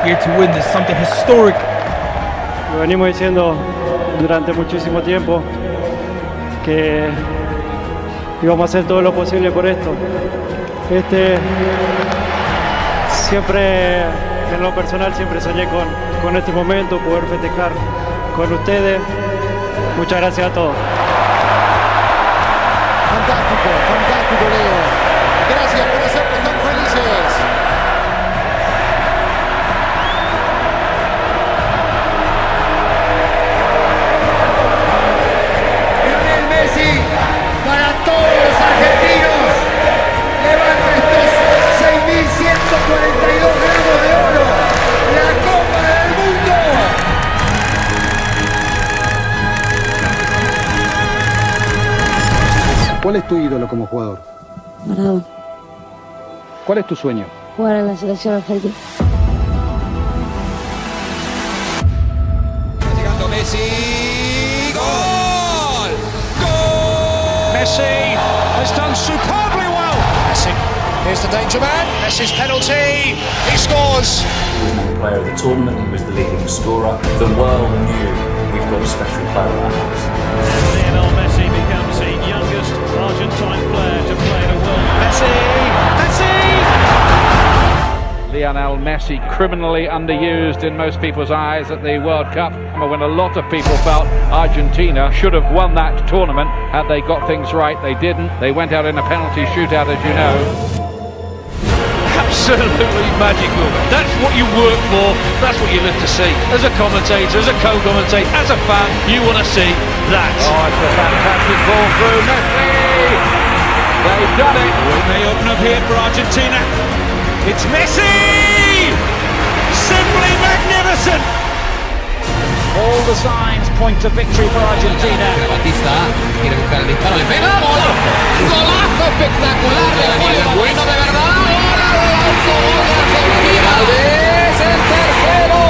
here to win this, something historic. Lo venimos diciendo durante muchísimo tiempo que íbamos a hacer todo lo posible por esto. Siempre, en lo personal, siempre soñé con este momento, poder festejar con ustedes. Muchas gracias a todos. Fantástico, fantástico, Leo. Gracias por hacernos tan felices. Lionel Messi, para todos los argentinos, levanta estos 6.142 gramos de oro, la Copa del Mundo. ¿Cuál es tu ídolo como jugador? Maradona. ¿Cuál es tu sueño? Jugar en la selección argentina. Está llegando Messi. ¡Gol! ¡Gol! Messi has done superbly well. Messi, here's the danger man. Messi's penalty. He scores. He was the player of the tournament. He was the leading scorer. The world knew we've got a special player at our house. Lionel Messi becomes the youngest Argentine player to play the world. Messi! Lionel Messi, criminally underused in most people's eyes at the World Cup, when a lot of people felt Argentina should have won that tournament had they got things right. They didn't. They went out in a penalty shootout, as you know. Absolutely magical. That's what you work for. That's what you live to see. As a commentator, as a co-commentator, as a fan, you want to see that. Oh, it's a fantastic ball through Messi. They've done it. Will they open up here for Argentina? It's Messi! Simply magnificent! All the signs point to victory for Argentina. Batista quiere buscar el disparo, le pega. ¡Golazo! ¡Golazo espectacular de Diego! ¡Bueno de verdad! ¡Gol de Argentina! ¡Es el tercero!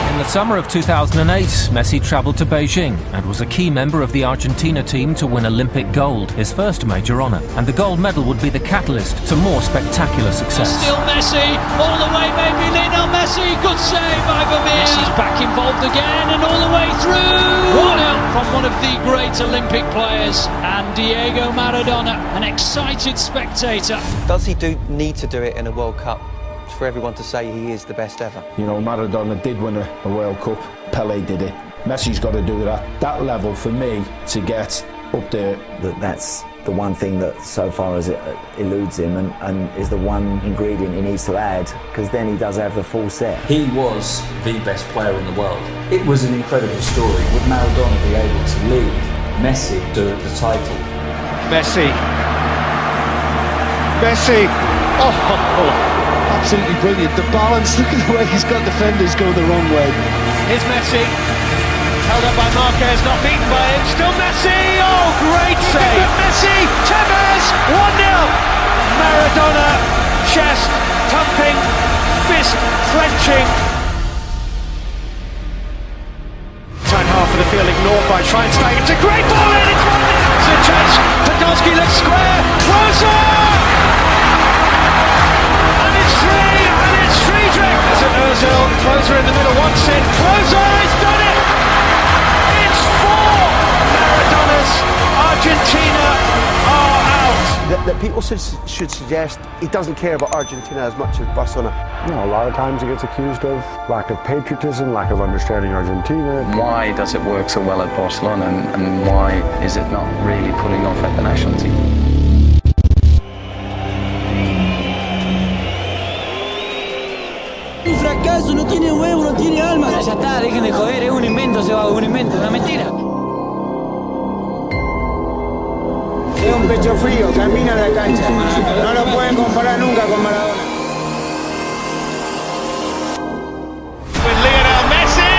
In the summer of 2008, Messi travelled to Beijing and was a key member of the Argentina team to win Olympic gold, his first major honour. And the gold medal would be the catalyst to more spectacular success. Still Messi, all the way maybe Lionel Messi, good save by Vermeer. Messi's back involved again and all the way through. 1-0 from one of the great Olympic players and Diego Maradona, an excited spectator. Does he need to do it in a World Cup for everyone to say he is the best ever? You know, Maradona did win a World Cup, Pele did it. Messi's got to do it at that level for me to get up there. That's the one thing that so far as it eludes him and is the one ingredient he needs to add, because then he does have the full set. He was the best player in the world. It was an incredible story. Would Maradona be able to lead Messi to the title? Messi. Oh. Absolutely brilliant. The balance, look at the way he's got defenders going the wrong way. Here's Messi, held up by Marquez, not beaten by him, still Messi, oh great save! Messi, Tevez, 1-0! Maradona, chest pumping, fist clenching. Time half of the field ignored by Schweinsteiger, it's a great ball in, it's 1-0! It's a chance, Podolski looks square, closer! As an Ozil, Closer in the middle wants it, Closer, he's done it! It's 4! Maradona's Argentina are out! That people should suggest he doesn't care about Argentina as much as Barcelona. You know, a lot of times he gets accused of lack of patriotism, lack of understanding Argentina. Why does it work so well at Barcelona and why is it not really pulling off at the national team? Un fracaso, no tiene huevo, no tiene alma. Ya está, dejen de joder, es un invento, un invento, una mentira. Es un pecho frío, camina en la cancha. No lo pueden comparar nunca con Maradona. With Lionel Messi,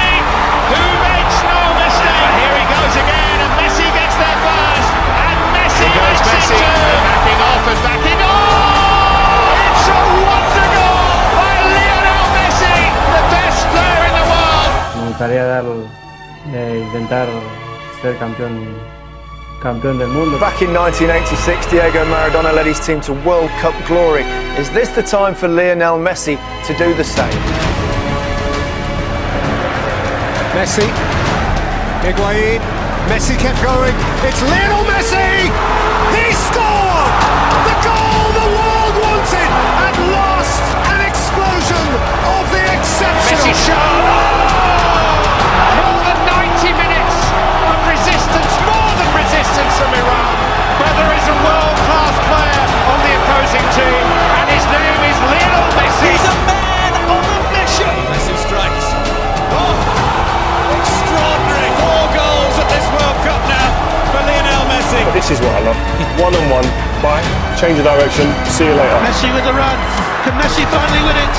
who makes no mistake. Here he goes again, and Messi gets there first. And Messi makes it too. Backing off and backing on. It's a wonder goal by Lionel Messi, the best player in the world. Me gustaría intentar ser campeón campeón del mundo. Back in 1986, Diego Maradona led his team to World Cup glory. Is this the time for Lionel Messi to do the same? Messi, Higuain, Messi kept going. It's Lionel Messi! He scored! The goal the world wanted! At last, an explosion of the exceptional. Messi shot! More than 90 minutes of resistance, more than resistance from Iran. But there is a world-class player on the opposing team, and his name is Lionel Messi. He's a man on a mission. Messi strikes. Oh, extraordinary! 4 goals at this World Cup now for Lionel Messi. But this is what I love. One-on-one, bye, change of direction, see you later. Messi with the run. Can Messi finally win it?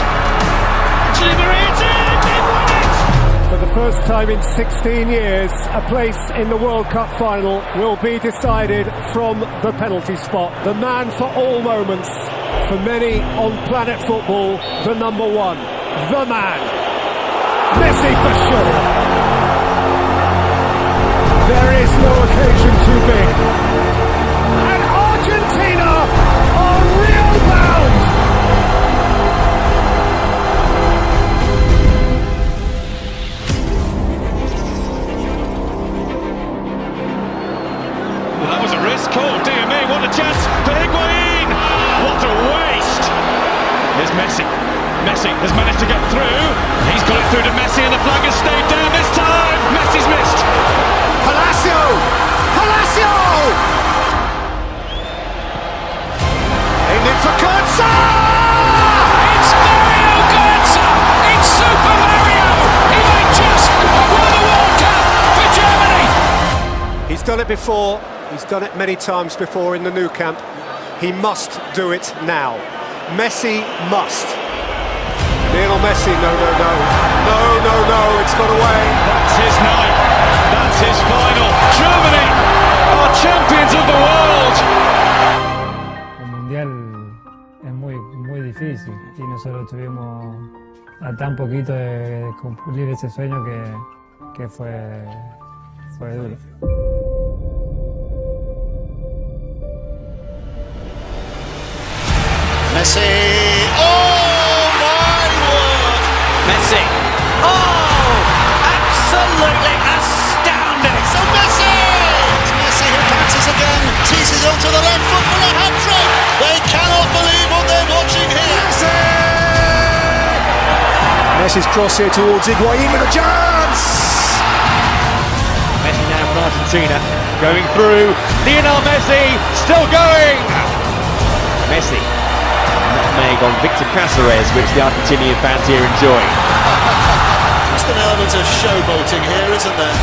Actually, it's in! They won it! For the first time in 16 years, a place in the World Cup final will be decided from the penalty spot. The man for all moments, for many on planet football, the number one, the man, Messi for sure. There is no occasion too big. And Argentina are real bound. Well, that was a risk. Oh, dear me, what a chance for Higuain! What a waste! Here's Messi. Messi has managed to get through. He's got it through to Messi and the flag has stayed down this time. Messi's missed. Palacio! Palacio! Aimed in for Götze! It's Mario Götze! It's Super Mario! He might just have won the World Cup for Germany! He's done it before. He's done it many times before in the Nou Camp. He must do it now. Messi must. Lionel Messi, no, no, no. No, no, no, it's got away. That's his night. That's his final. Germany are champions of the world. El Mundial es muy difícil y nosotros tuvimos a tan poquito de cumplir ese sueño que fue duro. Messi! Oh, my word! Messi. Oh, absolutely astounding. So Messi! It's Messi who bounces again, teases onto the left foot for a hat-trick. They cannot believe what they're watching here. Messi's cross here towards Higuain with a chance! Messi now from Argentina, going through. Lionel Messi still going. Messi. Nutmeg on Victor Cáceres, which the Argentinian fans here enjoy. Just an element of showboating here, isn't there?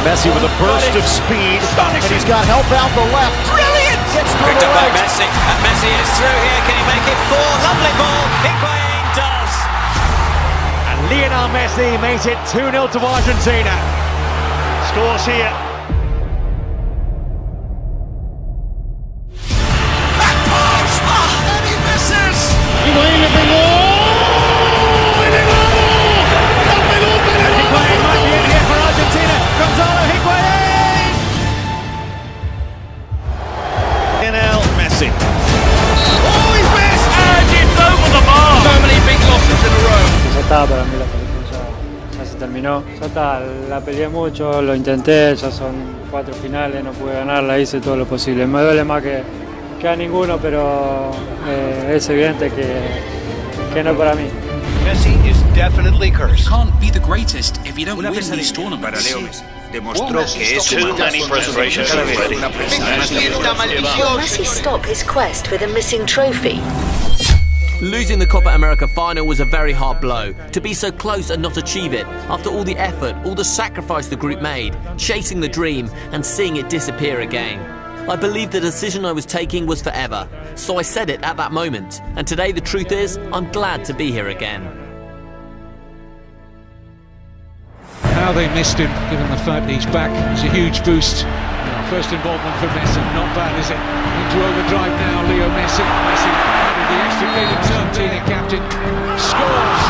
Messi with a burst of speed, And he's got help out the left. Brilliant! Gets through Picked the up by legs. Messi, and Messi is through here. Can he make it 4? Lovely ball. Higuain does. and Lionel Messi makes it 2-0 to Argentina. Scores here. Lionel Messi. Oh, he's missed! And it's over the bar! So many big losses in a row. Ya está, para mí la película ya se terminó. Ya está, la peleé mucho, lo intenté, ya son 4 finales, no pude ganarla, hice todo lo posible. Me duele más que a ninguno, pero es evidente que no para mí. Messi is definitely cursed. You can't be the greatest if you don't win these tournaments. Demostró que es Too many frustrations already. Will Messi stop his quest with a missing trophy? Losing the Copa America final was a very hard blow. To be so close and not achieve it, after all the effort, all the sacrifice the group made, chasing the dream and seeing it disappear again. I believed the decision I was taking was forever, so I said it at that moment. And today the truth is, I'm glad to be here again. How they missed him, given the fact he's back, it's a huge boost. First involvement for Messi, not bad, is it? Into overdrive now, Leo Messi. Messi added the extra lead, Argentina captain scores,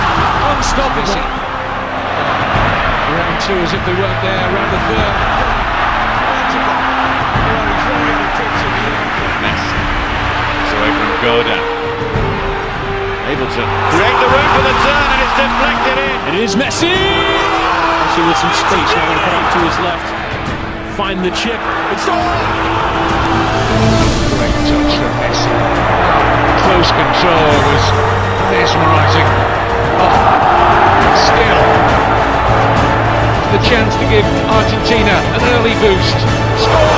unstoppable. Round two as if they weren't there, round the third. season. Create the room for the turn and it's deflected in. It is Messi! Messi with some space now going to put up to his left. Find the chip. It's Great touch from Messi. Close control was mesmerising. Still, the chance to give Argentina an early boost. Score!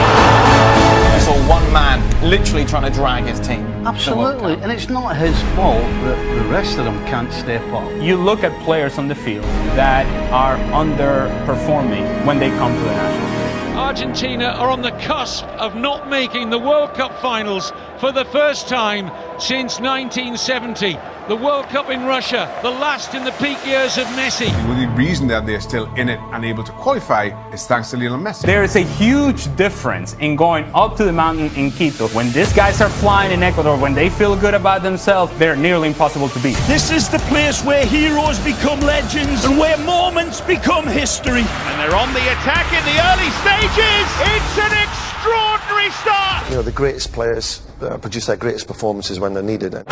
I saw one man literally trying to drag his team. Absolutely, and it's not his fault that the rest of them can't step up. You look at players on the field that are underperforming when they come to the national team. Argentina are on the cusp of not making the World Cup finals for the first time since 1970. The World Cup in Russia, the last in the peak years of Messi. The only reason that they're still in it and able to qualify is thanks to Lionel Messi. There is a huge difference in going up to the mountain in Quito. When these guys are flying in Ecuador, when they feel good about themselves, they're nearly impossible to beat. This is the place where heroes become legends and where moments become history. And they're on the attack in the early stages. It's an extraordinary start. You know, the greatest players produce their greatest performances when they're needed. And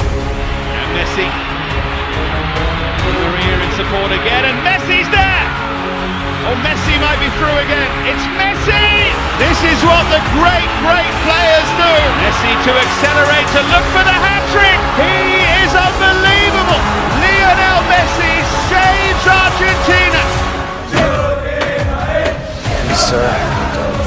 Messi. Maria in support again, and Messi's there. Oh, Messi might be through again. It's Messi. This is what the great players do. Messi to accelerate, to look for the hat-trick. He is unbelievable. Lionel Messi saves Argentina. He's,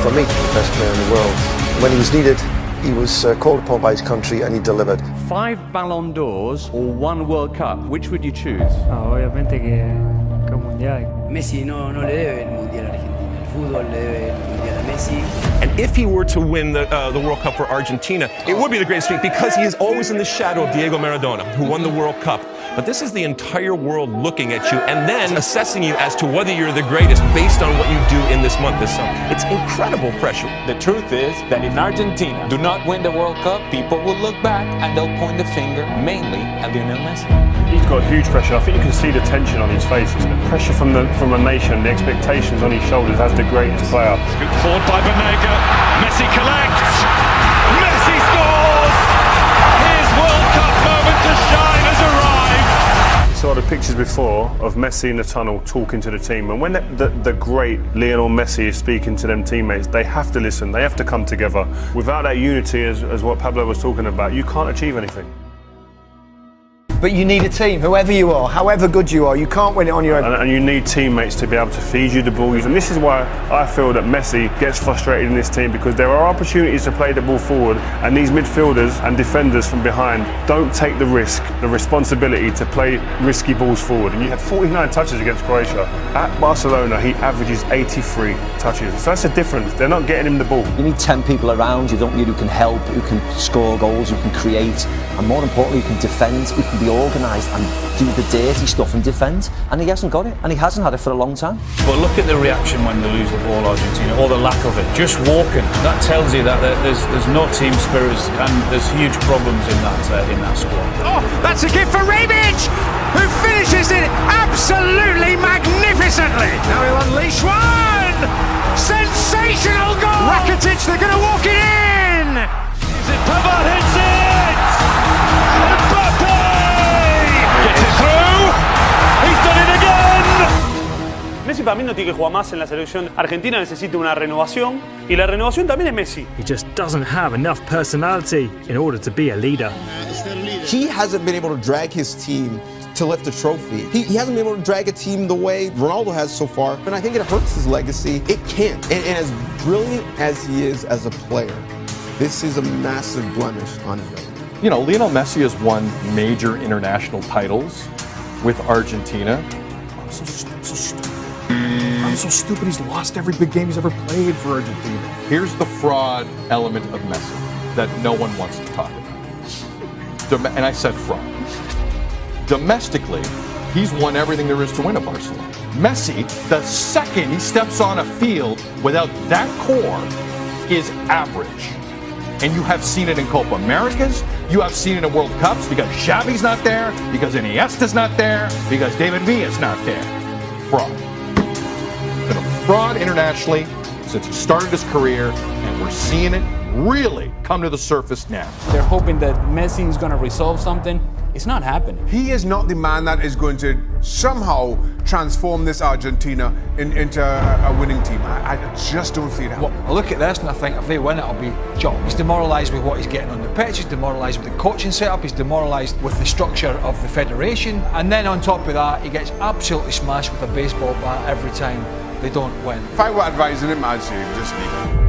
for me, the best player in the world. When he was needed, he was called upon by his country and he delivered. 5 Ballon d'Ors or 1 World Cup, which would you choose? Obviamente que un mundial. Messi no le debe el mundial a Argentina. El fútbol le debe el mundial a Messi. And if he were to win the World Cup for Argentina, it would be the greatest feat because he is always in the shadow of Diego Maradona, who won the World Cup. But this is the entire world looking at you and then assessing you as to whether you're the greatest based on what you do in this month, this summer. It's incredible pressure. The truth is that if Argentina do not win the World Cup, people will look back and they'll point the finger mainly at Lionel Messi. He's got huge pressure. I think you can see the tension on his face. It's the pressure from a nation, the expectations on his shoulders as the greatest player. Good forward by Banega. Messi collects. Messi scores. His World Cup moment to shine has arrived. Saw the pictures before of Messi in the tunnel talking to the team, and when the great Lionel Messi is speaking to them teammates, they have to listen, they have to come together. Without that unity, as what Pablo was talking about, you can't achieve anything. But you need a team, whoever you are, however good you are, you can't win it on your own. And you need teammates to be able to feed you the ball. And this is why I feel that Messi gets frustrated in this team, because there are opportunities to play the ball forward, and these midfielders and defenders from behind don't take the risk, the responsibility to play risky balls forward. And you had 49 touches against Croatia. At Barcelona, he averages 83 touches. So that's a difference. They're not getting him the ball. You need 10 people around you, don't you, who can help, who can score goals, who can create, and more importantly, who can defend, who can be organised and do the dirty stuff and defend, and he hasn't got it, and he hasn't had it for a long time. But look at the reaction when they lose the ball, Argentina, or the lack of it. Just walking, that tells you that there's no team spirit, and there's huge problems in that squad. Oh, that's a gift for Rebic, who finishes it absolutely magnificently. Now he'll unleash one. Sensational goal. Rakitic, they're going to walk it in. Is it Pavard hits it? Gets it through. He's done it again. Messi para mí no tiene que jugar más en la selección. Argentina necesita una renovación y la renovación también es Messi. He just doesn't have enough personality in order to be a leader. He hasn't been able to drag his team to lift a trophy. He hasn't been able to drag a team the way Ronaldo has so far, and I think it hurts his legacy. It can't. And as brilliant as he is as a player, this is a massive blemish on his record. You know, Lionel Messi has won major international titles with Argentina. I'm so stupid he's lost every big game he's ever played for Argentina. Here's the fraud element of Messi that no one wants to talk about. And I said fraud. Domestically, he's won everything there is to win at Barcelona. Messi, the second he steps on a field without that core, is average. And you have seen it in Copa Americas, you have seen it in World Cups, because Xavi's not there, because Iniesta's not there, because David Villa's not there. Fraud. Been a fraud internationally since he started his career, and we're seeing it really come to the surface now. They're hoping that Messi is going to resolve something. It's not happening. He is not the man that is going to somehow transform this Argentina into a winning team. I just don't see it happening. Well, I look at this and I think if they win it, it'll be John. He's demoralised with what he's getting on the pitch, he's demoralised with the coaching setup, he's demoralised with the structure of the federation, and then on top of that, he gets absolutely smashed with a baseball bat every time they don't win. If I were advising him, I'd say just leave it.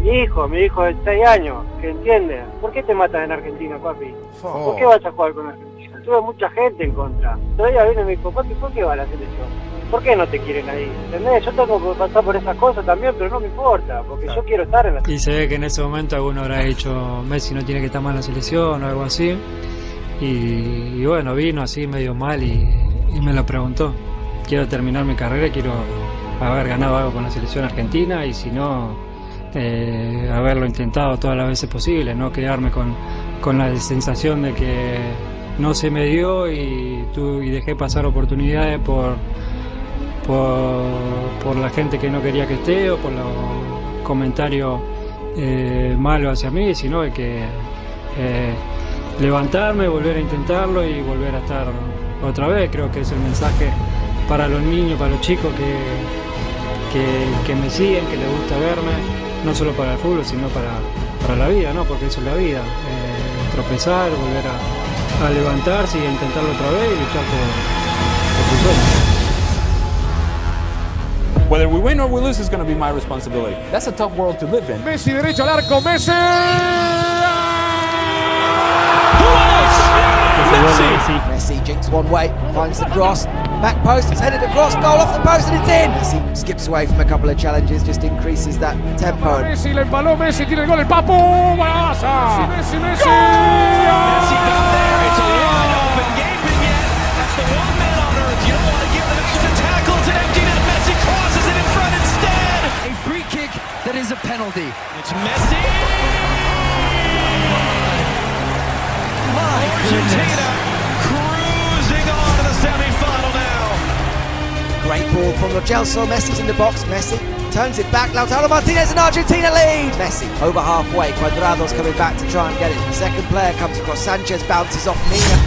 Mi hijo de 6 años, que entiende. ¿Por qué te matas en Argentina, papi? ¿Por qué vas a jugar con Argentina? Tuve mucha gente en contra. Todavía viene mi hijo, papi, ¿por qué va a la selección? ¿Por qué no te quieren ahí? ¿Entendés? Yo tengo que pasar por esas cosas también, pero no me importa, porque yo quiero estar en la selección. Y se ve que en ese momento alguno habrá dicho Messi no tiene que estar mal en la selección o algo así. Y bueno, vino así medio mal y me lo preguntó. Quiero terminar mi carrera, quiero haber ganado algo con la selección argentina y si no, haberlo intentado todas las veces posible, no quedarme con la sensación de que no se me dio y dejé pasar oportunidades por la gente que no quería que esté o por los comentarios malos hacia mí, sino de que levantarme, volver a intentarlo y volver a estar otra vez. Creo que es el mensaje para los niños, para los chicos que me siguen, que les gusta verme, no solo para el fútbol, sino para la vida, ¿no? Porque eso es la vida, tropezar, volver a levantarse y a intentarlo otra vez y luchar por tu sueño. Whether we win or we lose is going to be my responsibility. That's a tough world to live in. Messi derecho al arco, Messi. Messi jinks one way, finds the cross, back post, it's headed across, goal off the post and it's in! Messi skips away from a couple of challenges, just increases that tempo. Messi, le empaló Messi, tiene el gol, el Papu, ¡golazo! Messi, Messi! Messi got there, it's a wide open gaping yet. That's the one man on earth, you don't want to give it a tackle, it's an empty net, Messi crosses it in front instead! A free kick that is a penalty. It's Messi! Argentina cruising on to the semi-final now. Great ball from Lo Celso, Messi's in the box, Messi turns it back, Lautaro Martinez and Argentina lead! Messi over halfway, Cuadrado's coming back to try and get it. The second player comes across, Sanchez bounces off Mina.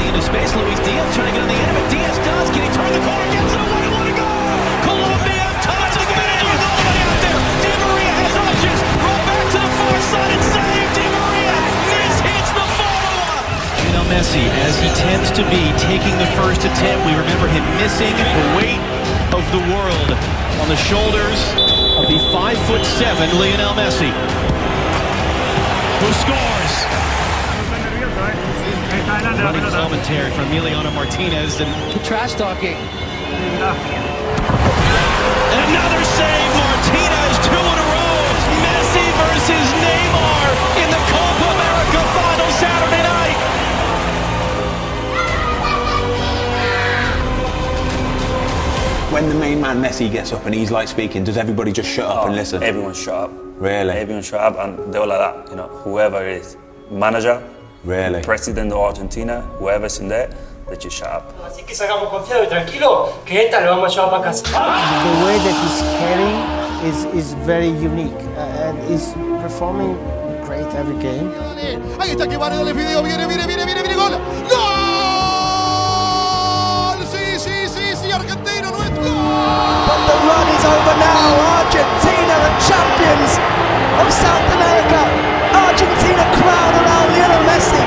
Into space, Luis Diaz trying to get on the end of it, Diaz does, can he turn the corner, gets it, what a goal! Colombia touch the finish with nobody out there, Di Maria has options, roll back to the far side and save, Di Maria hits the follow-up! Lionel Messi, as he tends to be, taking the first attempt, we remember him missing the weight of the world on the shoulders of the 5'7" Lionel Messi, who scores. Running commentary from Emiliano Martinez and Trash talking. and another save. Martinez, 2 in a row. Messi versus Neymar in the Copa America final Saturday night. When the main man Messi gets up and he's like speaking, does everybody just shut up and listen? Everyone shut up. Really? Everyone shut up and they were like that, you know, whoever it is, manager, really, president of Argentina, whoever's in there, they just shut up. Así que sacamos confiado y tranquilo que esta lo vamos a llevar para casa. The way that he's carrying is very unique and he's performing great every game. Ahí está que Varedo le pidió, viene, gol. ¡Gol! Sí, Argentina, nuestro. But the run is over now. Argentina are champions of South America. Argentina crown around Lionel Messi.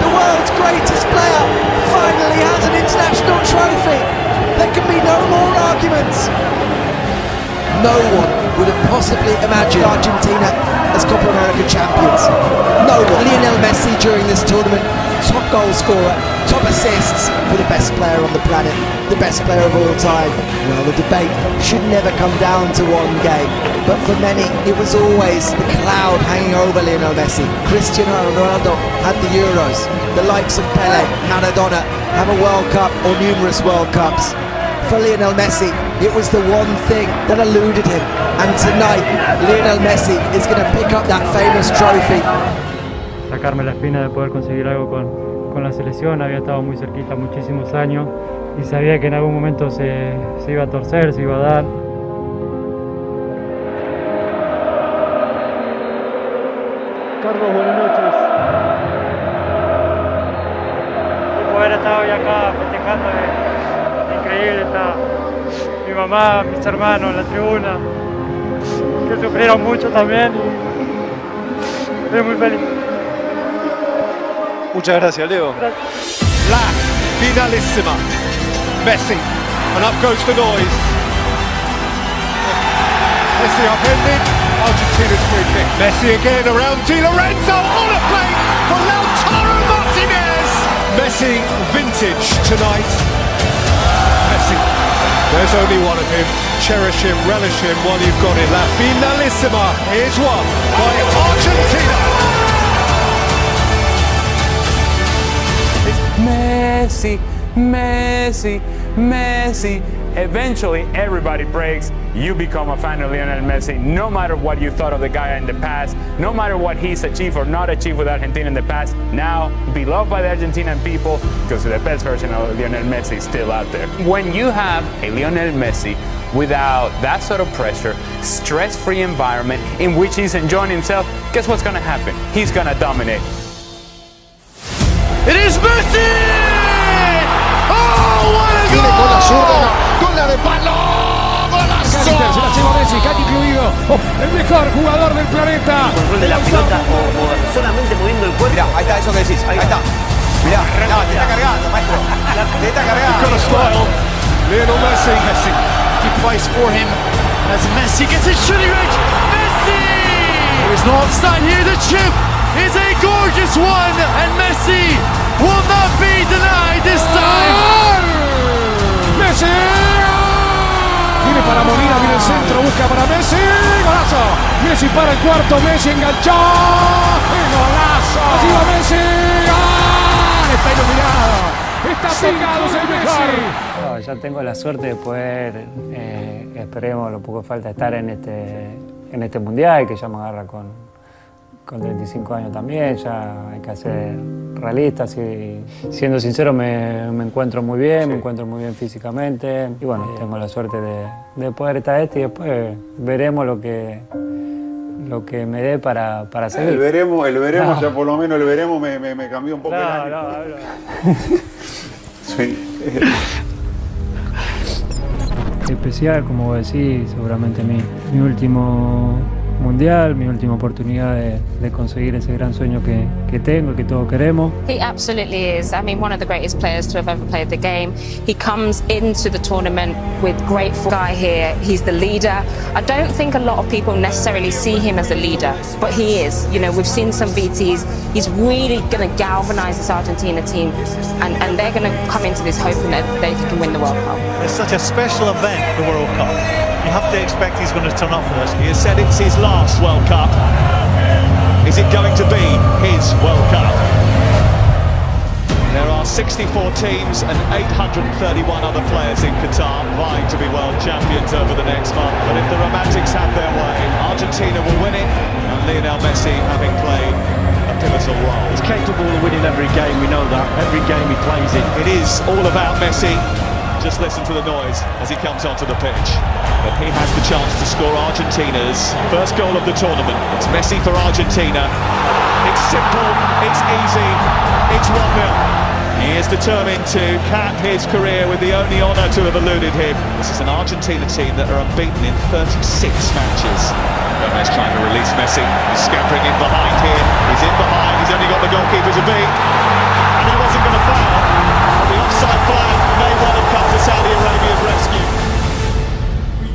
The world's greatest player finally has an international trophy. There can be no more arguments. No one would have possibly imagined Argentina as Copa America champions. No one. Lionel Messi during this tournament, top goal scorer, top assists for the best player on the planet, the best player of all time. Well, the debate should never come down to one game, but for many it was always the cloud hanging over Lionel Messi. Cristiano Ronaldo had the Euros, the likes of Pele, Maradona have a World Cup or numerous World Cups. For Lionel Messi, it was the one thing that eluded him, and tonight Lionel Messi is going to pick up that famous trophy. Sacarme la espina de poder conseguir algo con la selección, había estado muy cerquita muchísimos años y sabía que en algún momento se iba a torcer, se iba a dar. Carlos, buenas noches. haber estado hoy acá festejando es increíble. Está mi mamá, mis hermanos en la tribuna, que sufrieron mucho también. Estoy muy feliz. Muchas gracias, Leo. Gracias. La finalissima. Messi, and up goes the noise. Messi upended. Argentina's free kick. Messi again around Di Lorenzo on a plate for Lautaro Martinez. Messi vintage tonight. Messi, there's only one of him. Cherish him, relish him while you've got it. La finalissima is won by Argentina. Messi, Messi, Messi. Eventually, everybody breaks. You become a fan of Lionel Messi, no matter what you thought of the guy in the past, no matter what he's achieved or not achieved with Argentina in the past. Now, beloved by the Argentinian people, because the best version of Lionel Messi is still out there. When you have a Lionel Messi without that sort of pressure, stress-free environment in which he's enjoying himself, guess what's going to happen? He's going to dominate. It is Messi! Oh, what a goal! Con la zurda, con la de palo, golazo. Se la lleva Messi, Cani incluido, el mejor jugador del planeta. Control de la pelota o solamente moviendo el cuerpo. Mirá, ahí está eso que decís, ahí está. Mirá, no, te está cargando, maestro. Te está cargando. Got a style. Lionel Messi. Messi. He plays for him as Messi gets his shooting range. Messi! There is no offside here. The chip is a gorgeous one, and Messi will not be denied this time. Messi. Viene para Molina, viene el centro, busca para Messi. Golazo. Messi para el cuarto, Messi enganchó. Golazo. Allí va Messi. ¡Ah! Está iluminado. Está tocado, es el mejor. No, ya tengo la suerte de poder, esperemos, lo poco falta estar en este mundial, que ya me agarra con 35 años también, ya hay que ser realistas y siendo sincero me encuentro muy bien, me encuentro muy bien físicamente y bueno, tengo la suerte de poder estar y después veremos lo que me dé para seguir. El veremos, ya por lo menos el veremos me cambió un poco el año. Sí. Especial, como vos decís, seguramente mi último mundial, mi última oportunidad de conseguir ese gran sueño que tengo y que todos queremos. He absolutely is. I mean, one of the greatest players to have ever played the game. He comes into the tournament with great guy here. He's the leader. I don't think a lot of people necessarily see him as a leader, but he is. You know, we've seen some BTs. He's really going to galvanise this Argentina team, and they're going to come into this hoping that they can win the World Cup. It's such a special event, the World Cup. You have to expect he's going to turn up for this. He has said it's his last World Cup. Is it going to be his World Cup? There are 64 teams and 831 other players in Qatar vying to be world champions over the next month. But if the Romantics have their way, Argentina will win it, and Lionel Messi having played a pivotal role. He's capable of winning every game, we know that. Every game he plays in. It is all about Messi. Just listen to the noise as he comes onto the pitch. But he has the chance to score Argentina's first goal of the tournament. It's Messi for Argentina. It's simple, it's easy, it's 1-0. He is determined to cap his career with the only honour to have eluded him. This is an Argentina team that are unbeaten in 36 matches. Gomez trying to release Messi. He's scampering in behind here. He's in behind, he's only got the goalkeeper to beat. And he wasn't going to foul. The offside flag may well have come to Saudi Arabia's rescue.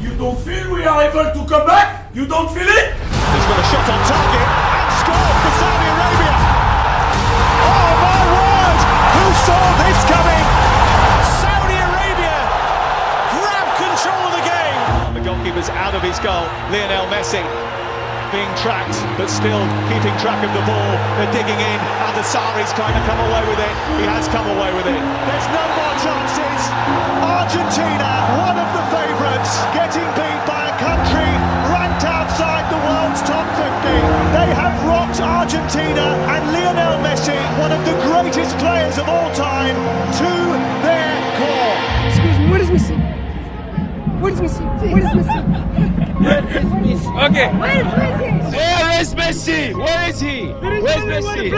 You don't feel we are able to come back? You don't feel it? He's got a shot on target and scored for Saudi Arabia. Oh my word! Who saw this coming? Saudi Arabia grab control of the game. The goalkeeper's out of his goal. Lionel Messi being tracked, but still keeping track of the ball. They're digging in. Adesari's trying to come away with it. He has come away with it. There's no more chances. Argentina, one of the favourites, getting beat by a country ranked outside the world's top 50. They have rocked Argentina and Lionel Messi, one of the greatest players of all time, to their core. Excuse me, where is Messi? Where is Messi? Where is Messi? Okay. Where is Messi? Where is Messi? Where is he? Where's Messi?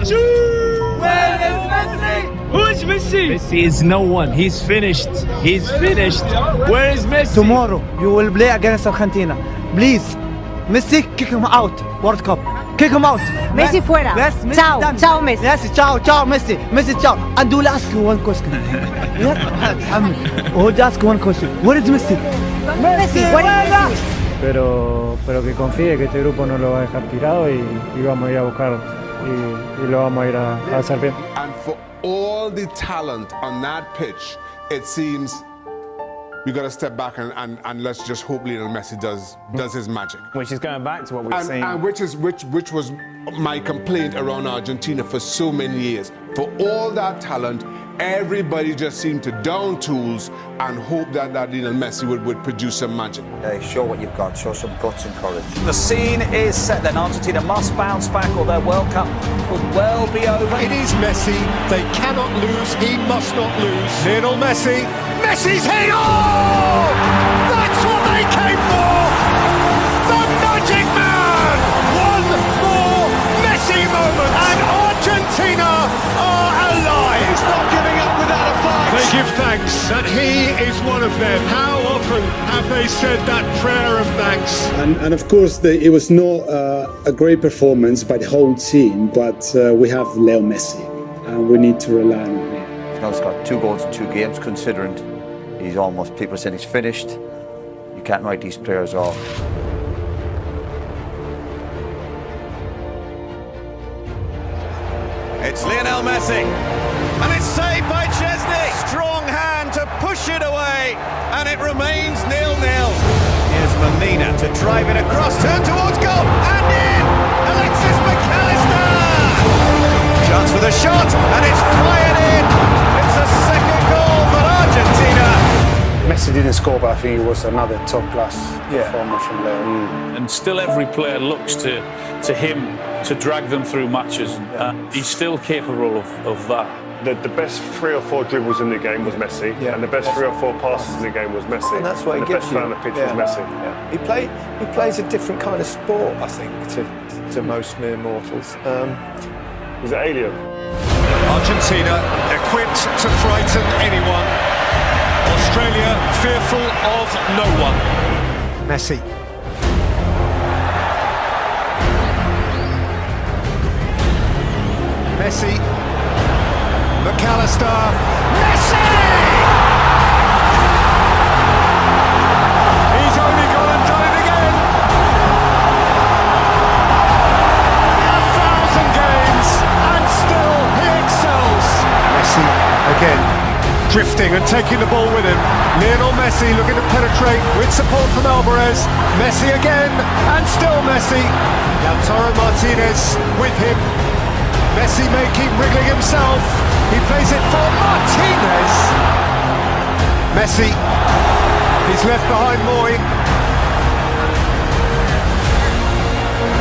Choose! Where is Messi? Who is Messi? Messi is no one. He's finished. He's finished. Where is Messi? Tomorrow you will play against Argentina. Please, Messi, kick him out. World Cup. Kick him out. Messi fuera. Yes, Messi Ciao, done. ciao Messi. Yes, ciao, ciao, Messi. Messi, ciao. And we'll ask you one question. Yes, we'll ask one question. Where is Messi? Messi, where is Messi? pero que confíe que este grupo no lo va a dejar tirado y vamos a ir a buscar y lo vamos a ir a hacer bien. And for all the talent on that pitch, it seems we got to step back and let's just hope Lionel Messi does his magic. Which is going back to what we've seen. And which was my complaint around Argentina for so many years. For all that talent, everybody just seemed to down tools and hope that Lionel Messi would produce some magic. Show what you've got, show some guts and courage. The scene is set then. Argentina must bounce back or their World Cup could well be over. It is Messi. They cannot lose. He must not lose. Lionel Messi. Messi's hit! Oh! That's what they came for! The Magic Man! One more Messi moment! And Argentina are alive! He's not giving up without a fight. They give thanks that he is one of them. How often have they said that prayer of thanks? And of course, it was not a great performance by the whole team, but we have Leo Messi, and we need to rely on him. Now he's got 2 goals in 2 games, considering he's almost, people saying he's finished. You can't write these players off. It's Lionel Messi, and it's saved by Chesney. Strong hand to push it away, and it remains 0-0. Here's Molina to drive it across, turn towards goal, and in! Alexis McAllister! Chance for the shot, and it's fired in! It's a second goal for Argentina! Messi didn't score, but I think it was another top-class performance from Leo. And still every player looks to him to drag them through matches. He's still capable of that. The best 3 or 4 dribbles in the game was Messi, and the best 3 or 4 passes in the game was Messi. And that's what he gives you. The best player on the pitch was Messi. Yeah. He plays a different kind of sport, I think, to most mere mortals. He's an alien. Argentina equipped to frighten anyone. Australia fearful of no one. Messi. Messi. McAllister. Messi! He's only gone and done it again. 1,000 games and still he excels. Messi again. Drifting and taking the ball with him. Lionel Messi looking to penetrate with support from Alvarez. Messi again, and still Messi. Lautaro Martinez with him. Messi may keep wriggling himself. He plays it for Martinez. Messi. He's left behind Moy.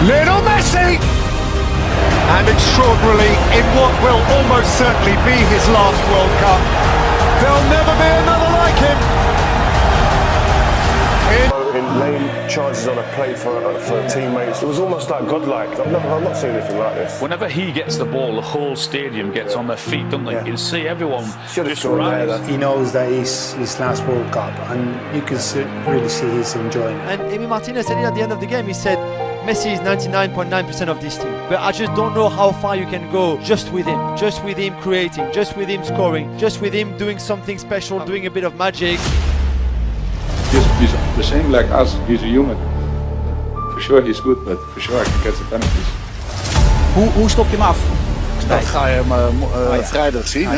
Lionel Messi! And extraordinarily, in what will almost certainly be his last World Cup, there'll never be another like him. In laying charges on a plate for teammates, it was almost like godlike. I've not seen anything like this. Whenever he gets the ball, the whole stadium gets on their feet, don't they? You can see everyone just rise. He knows that it's his last World Cup, and you can really see he's enjoying it. And Emi Martinez said it at the end of the game. He said, Messi is 99.9% of this team, but I just don't know how far you can go just with him creating, just with him scoring, just with him doing something special, doing a bit of magic. He's the same like us. He's a human. For sure he's good, but for sure I can catch the penalties. Hoe stop je hem af? Dat ga je hem vrijdag zien.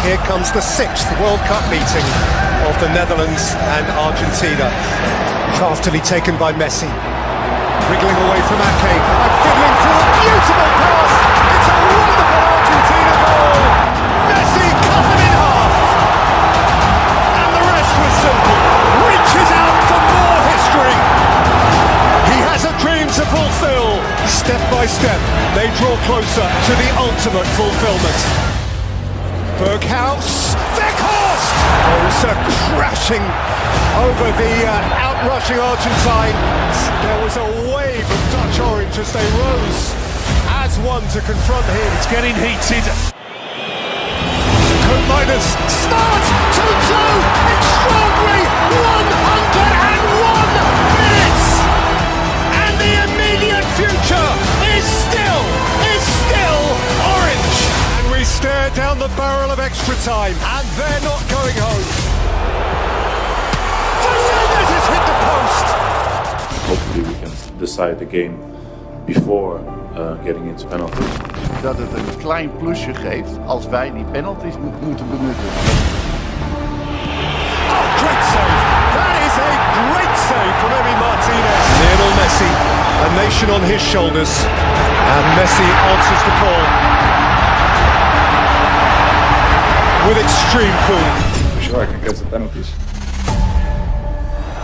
Here comes the 6th World Cup meeting of the Netherlands and Argentina. Craftily taken by Messi. Wriggling away from Ake and fiddling through a beautiful pass. It's a wonderful Argentina goal. Messi cut them in half. And the rest was simple. Reaches out for more history. He has a dream to fulfill. Step by step, they draw closer to the ultimate fulfillment. Berghaus, Weghorst! Crashing over the outrushing Argentine. There was a wave wave of Dutch orange as they rose as one to confront him. It's getting heated. Minus start 2-2, extraordinary 101 minutes, and the immediate future is still orange. And we stare down the barrel of extra time, and they're not going home. Fernandes has hit the post. Hopefully we can decide the game before getting into penalties. Dat het een klein plusje geeft als wij die penalties moeten benutten. Oh, great save! That is a great save from Emi Martinez. Lionel Messi, a nation on his shoulders, and Messi answers the call with extreme cool. For sure I can get the penalties.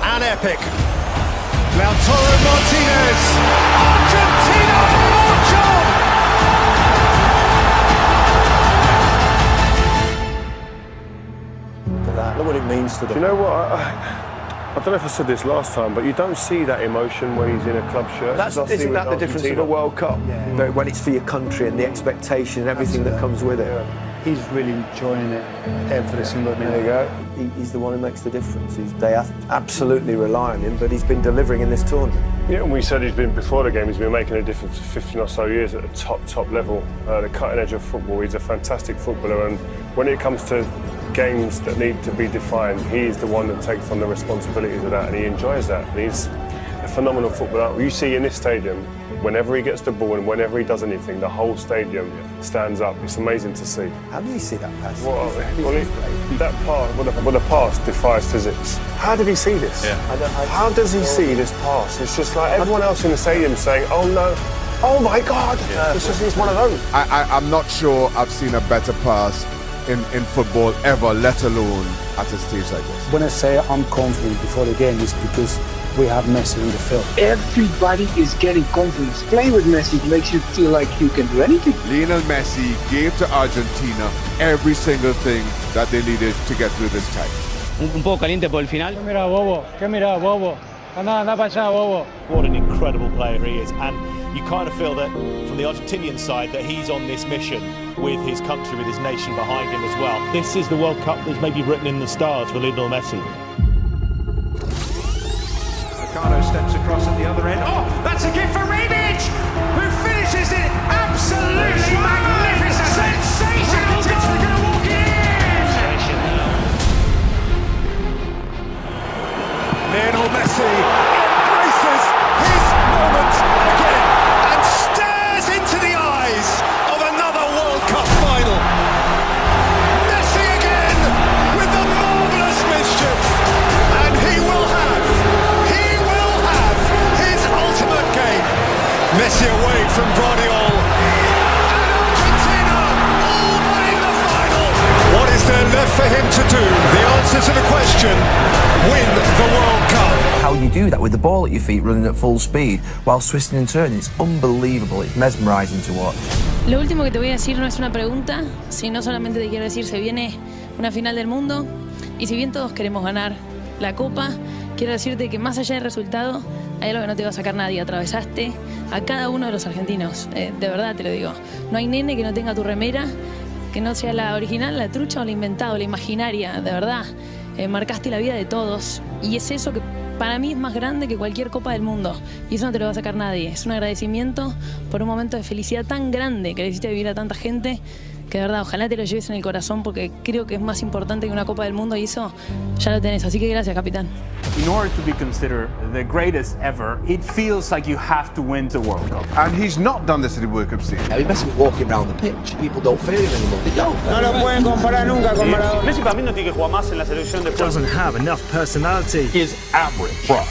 An epic. Lautaro Martinez, Argentina march on! Look what it means to them. Do you know what? I don't know if I said this last time, but you don't see that emotion when he's in a club shirt. Isn't that the difference of a World Cup? Yeah. When it's for your country and the expectation and everything that comes with it. Yeah. He's really enjoying it every single minute. There you go. He's the one who makes the difference. They absolutely rely on him, but he's been delivering in this tournament. Yeah, and we said before the game, he's been making a difference for 15 or so years at the top level, the cutting edge of football. He's a fantastic footballer, and when it comes to games that need to be defined, he's the one that takes on the responsibilities of that, and he enjoys that. And he's a phenomenal footballer. You see in this stadium, whenever he gets the ball and whenever he does anything, the whole stadium stands up. It's amazing to see. How did he see that pass? That pass defies physics. How did he see this? Yeah. How does he see this pass? It's just like everyone else in the stadium saying, "Oh no, oh my God!" Yeah. It's one of those. I'm not sure I've seen a better pass in football ever, let alone at a stage like this. When I say I'm confident before the game, it's because we have Messi in the field. Everybody is getting confidence. Playing with Messi makes you feel like you can do anything. Lionel Messi gave to Argentina every single thing that they needed to get through this time. Un poco caliente por el final. ¿Qué mira, bobo? Anda para allá, bobo. What an incredible player he is, and you kind of feel that from the Argentinian side that he's on this mission with his country, with his nation behind him as well. This is the World Cup that's maybe written in the stars for Lionel Messi. Ricardo steps across at the other end. Oh, that's a gift for Rebic, who finishes it absolutely magnificent. Sensational goal. They're going to walk in. Lionel Messi embraces his moment again and stares into the eyes of another World Cup final. Messi again with the marvellous mischief, and he will have his ultimate game. Messi away from Guardiola, and Argentina all but in the final. What is there left for him to do? The answer to the question: win the World Cup. How you do that with the ball at your feet running at full speed while twisting and turning, it's unbelievable, it's mesmerizing to watch. Lo último que te voy a decir no es una pregunta, sino solamente te quiero decir, se viene una final del mundo y si bien todos queremos ganar la Copa, quiero decirte que más allá del resultado hay algo que no te va a sacar nadie. Atravesaste a cada uno de los argentinos, de verdad te lo digo. No hay nene que no tenga tu remera, que no sea la original, la trucha o la inventada o la imaginaria, de verdad. Marcaste la vida de todos y es eso que para mí es más grande que cualquier Copa del Mundo y eso no te lo va a sacar nadie. Es un agradecimiento por un momento de felicidad tan grande que le hiciste vivir a tanta gente que de verdad ojalá te lo lleves en el corazón porque creo que es más importante que una Copa del Mundo y eso ya lo tenés, así que gracias, capitán. In order to be considered the greatest ever, it feels like you have to win the World Cup. And he's not done this at the World Cup season. I mean, Messi was walking around the pitch. People don't feel him anymore. They don't. No lo pueden comparar nunca con Maradona. Messi para mí no tiene que jugar más en la selección de Doesn't have enough personality. Is average. Bro.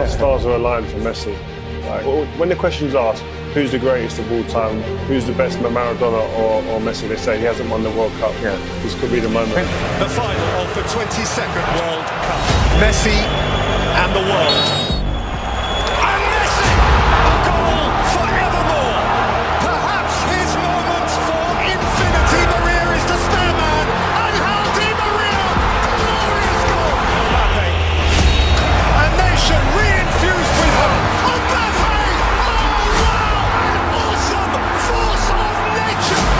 Stars are aligned for Messi. Like, when the question's asked, who's the greatest of all time, who's the best, Maradona or Messi, they say he hasn't won the World Cup. Yeah. This could be the moment. The final of the 22nd World Cup. Messi and the world. And Messi, a goal forevermore. Perhaps his moment for infinity. Maria is the spare man. And how Di Maria, glorious goal. Mbappe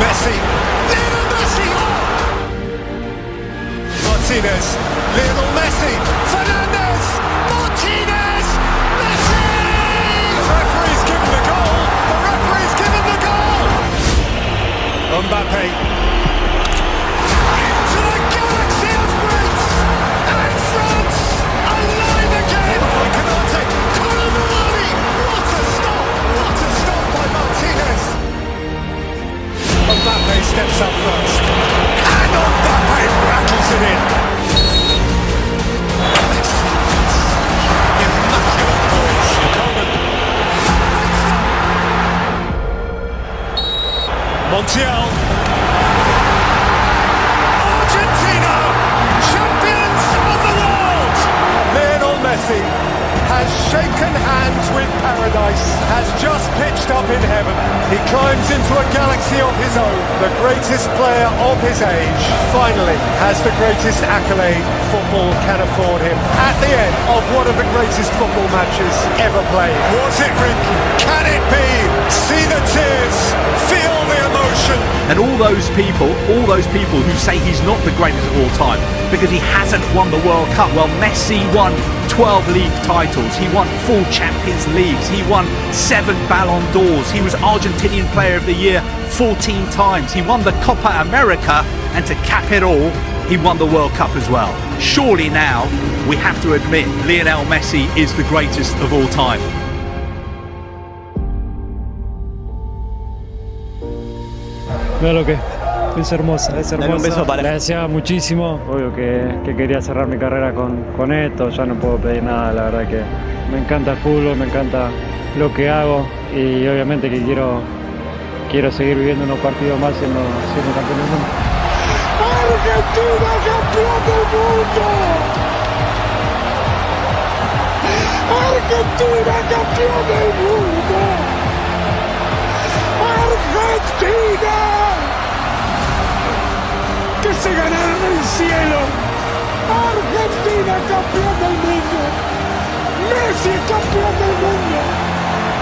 Messi, Lionel Messi, Martinez, Lionel Messi, Fernandez, Martinez, Messi! The referee's given the goal, the referee's given the goal! Mbappe, into the galaxy of greats, and France, alive again! By Canate, Colomani, what a stop by Martinez! Mbappe steps up first, and Mbappe rattles it in! Immaculate poise, Coleman. Montiel. Argentina, champions of the world! Lionel Messi has shaken hands with paradise, has just pitched up in heaven. He climbs into a galaxy of his own. The greatest player of his age finally has the greatest accolade football can afford him. At the end of one of the greatest football matches ever played. Was it Ricky? Can it be? See the tears, feel the emotion. And all those people who say he's not the greatest of all time because he hasn't won the World Cup. Well, Messi won 12 league titles, he won 4 Champions Leagues, he won 7 Ballon d'Ors, he was Argentinian Player of the Year 14 times, he won the Copa America, and to cap it all, he won the World Cup as well. Surely now, we have to admit, Lionel Messi is the greatest of all time. Mira lo que es hermosa, es Dale un hermosa. beso para- Le deseaba muchísimo, obvio que quería cerrar mi carrera con esto, ya no puedo pedir nada, la verdad que me encanta el fútbol, me encanta lo que hago y obviamente que quiero seguir viviendo unos partidos más siendo campeón del mundo. Argentina, campeón del mundo! Argentina, campeón del mundo! Argentina! Que se ganaron el cielo. Argentina, campeón del mundo. Messi, campeón del mundo.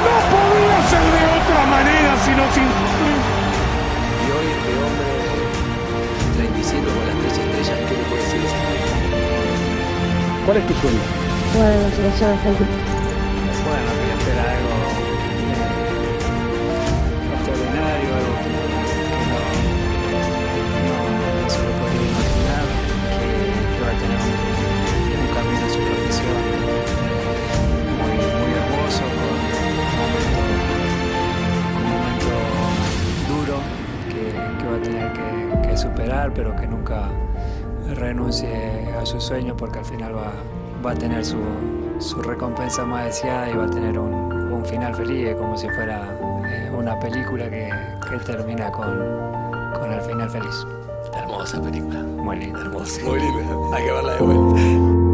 No podía ser de otra manera sino sin sufrir. Y hoy este hombre, 35 con las 3 estrellas, ¿qué le puede decir ese hombre? ¿Cuál es tu sueño? Jugar en la selección argentina. Bueno, quería hacer algo extraordinario, algo que no se lo podría imaginar, que va a tener un camino en su profesión muy hermoso, con un momento duro que va a tener que superar, pero que nunca renuncie a su sueño, porque al final va a tener su recompensa más deseada y va a tener un final feliz, como si fuera una película que termina con el final feliz. Hermosa película. Muy linda. Hermosa. Muy linda. Hay que verla de vuelta.